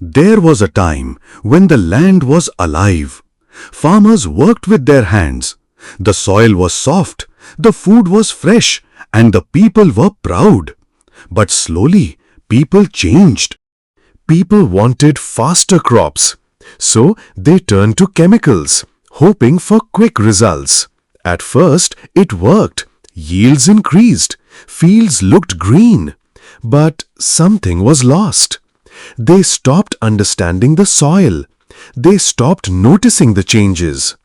There was a time when the land was alive. Farmers worked with their hands. The soil was soft, the food was fresh, and the people were proud. But slowly, people changed. People wanted faster crops, so they turned to chemicals, hoping for quick results. At first, it worked. Yields increased. Fields looked green. But something was lost. They stopped understanding the soil. They stopped noticing the changes.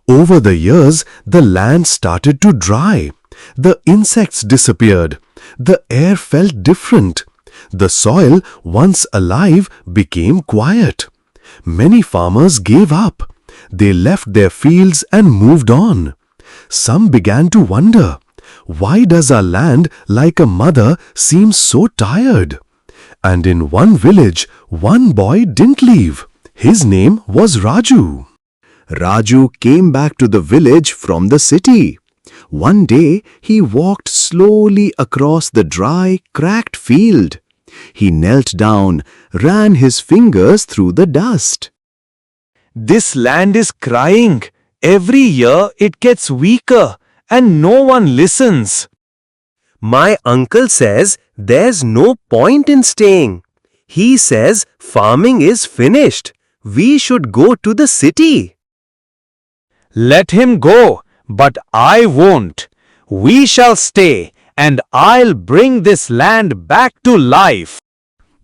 Over the years, the land started to dry. The insects disappeared. The air felt different. The soil, once alive, became quiet. Many farmers gave up. They left their fields and moved on. Some began to wonder, why does our land, like a mother, seem so tired? And in one village, one boy didn't leave. His name was Raju. Raju came back to the village from the city. One day, he walked slowly across the dry, cracked field. He knelt down, ran his fingers through the dust. This land is crying. Every year it gets weaker and no one listens. My uncle says there's no point in staying. He says farming is finished. We should go to the city. Let him go, but I won't. We shall stay, and I'll bring this land back to life.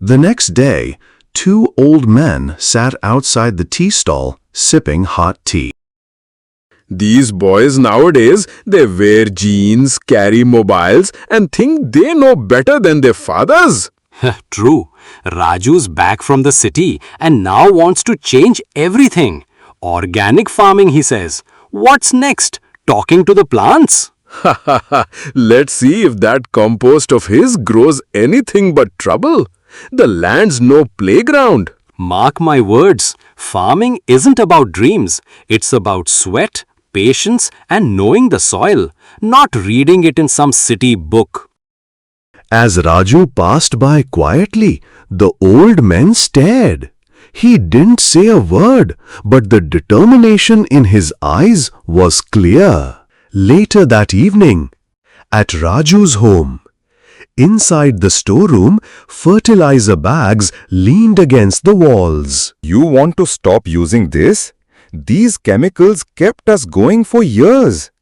The next day, two old men sat outside the tea stall, sipping hot tea. These boys nowadays, they wear jeans, carry mobiles, and think they know better than their fathers. True. Raju's back from the city and now wants to change everything. Organic farming, he says. What's next? Talking to the plants? Let's see if that compost of his grows anything but trouble. The land's no playground. Mark my words, farming isn't about dreams. It's about sweat, patience, and knowing the soil, not reading it in some city book. As Raju passed by quietly, the old men stared. He didn't say a word, but the determination in his eyes was clear. Later that evening, at Raju's home, inside the storeroom, fertilizer bags leaned against the walls. You want to stop using this? These chemicals kept us going for years.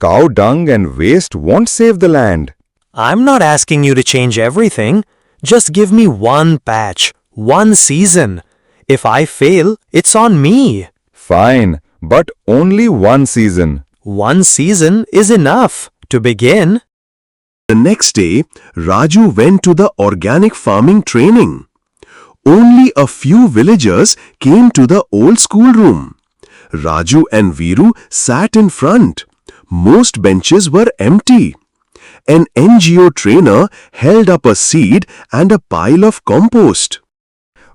Cow dung and waste won't save the land. I'm not asking you to change everything. Just give me one patch, one season. If I fail, it's on me. Fine, but only one season. One season is enough to begin. The next day, Raju went to the organic farming training. Only a few villagers came to the old schoolroom. Raju and Veeru sat in front. Most benches were empty. An NGO trainer held up a seed and a pile of compost.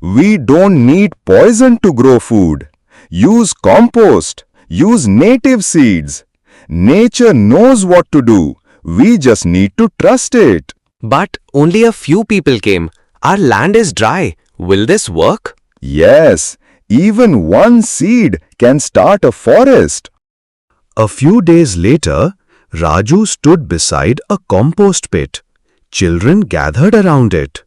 We don't need poison to grow food. Use compost. Use native seeds. Nature knows what to do. We just need to trust it. But only a few people came. Our land is dry. Will this work? Yes, even one seed can start a forest. A few days later, Raju stood beside a compost pit. Children gathered around it.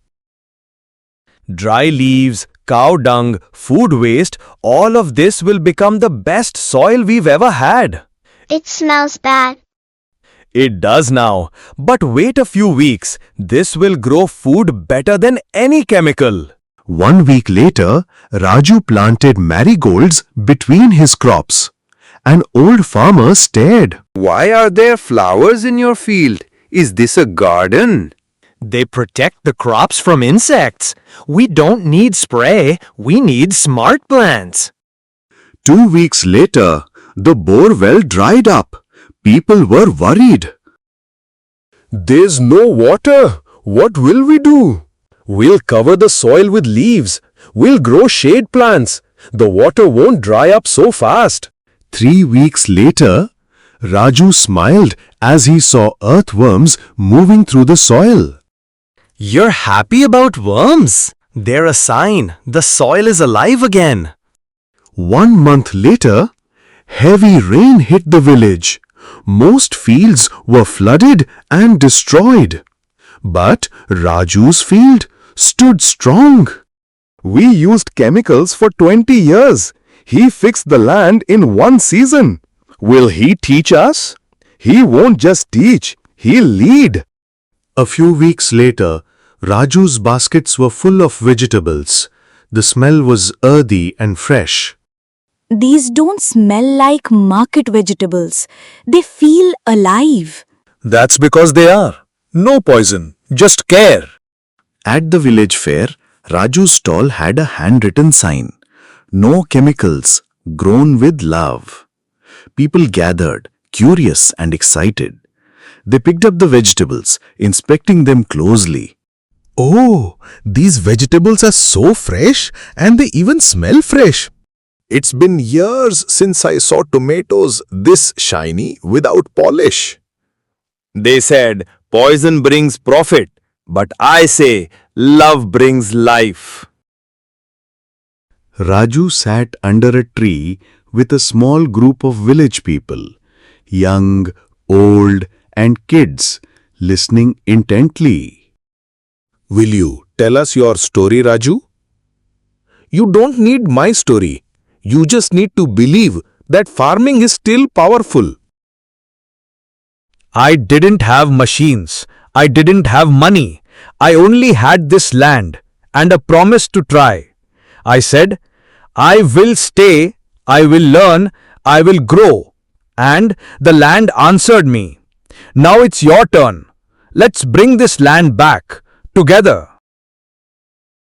Dry leaves, cow dung, food waste, all of this will become the best soil we've ever had. It smells bad. It does now, but wait a few weeks. This will grow food better than any chemical. 1 week later, Raju planted marigolds between his crops. An old farmer stared. Why are there flowers in your field? Is this a garden? They protect the crops from insects. We don't need spray. We need smart plants. 2 weeks later, the bore well dried up. People were worried. There's no water. What will we do? We'll cover the soil with leaves. We'll grow shade plants. The water won't dry up so fast. 3 weeks later, Raju smiled as he saw earthworms moving through the soil. You're happy about worms? They're a sign the soil is alive again. 1 month later, heavy rain hit the village. Most fields were flooded and destroyed. But Raju's field stood strong. We used chemicals for 20 years. He fixed the land in 1 season. Will he teach us? He won't just teach, he'll lead. A few weeks later, Raju's baskets were full of vegetables. The smell was earthy and fresh. These don't smell like market vegetables. They feel alive. That's because they are. No poison, just care. At the village fair, Raju's stall had a handwritten sign. No chemicals, grown with love. People gathered, curious and excited. They picked up the vegetables, inspecting them closely. Oh, these vegetables are so fresh and they even smell fresh. It's been years since I saw tomatoes this shiny without polish. They said, poison brings profit, but I say, love brings life. Raju sat under a tree with a small group of village people, young, old, and kids, listening intently. Will you tell us your story, Raju? You don't need my story. You just need to believe that farming is still powerful. I didn't have machines. I didn't have money. I only had this land and a promise to try. I said, I will stay, I will learn, I will grow. And the land answered me. Now it's your turn. Let's bring this land back together.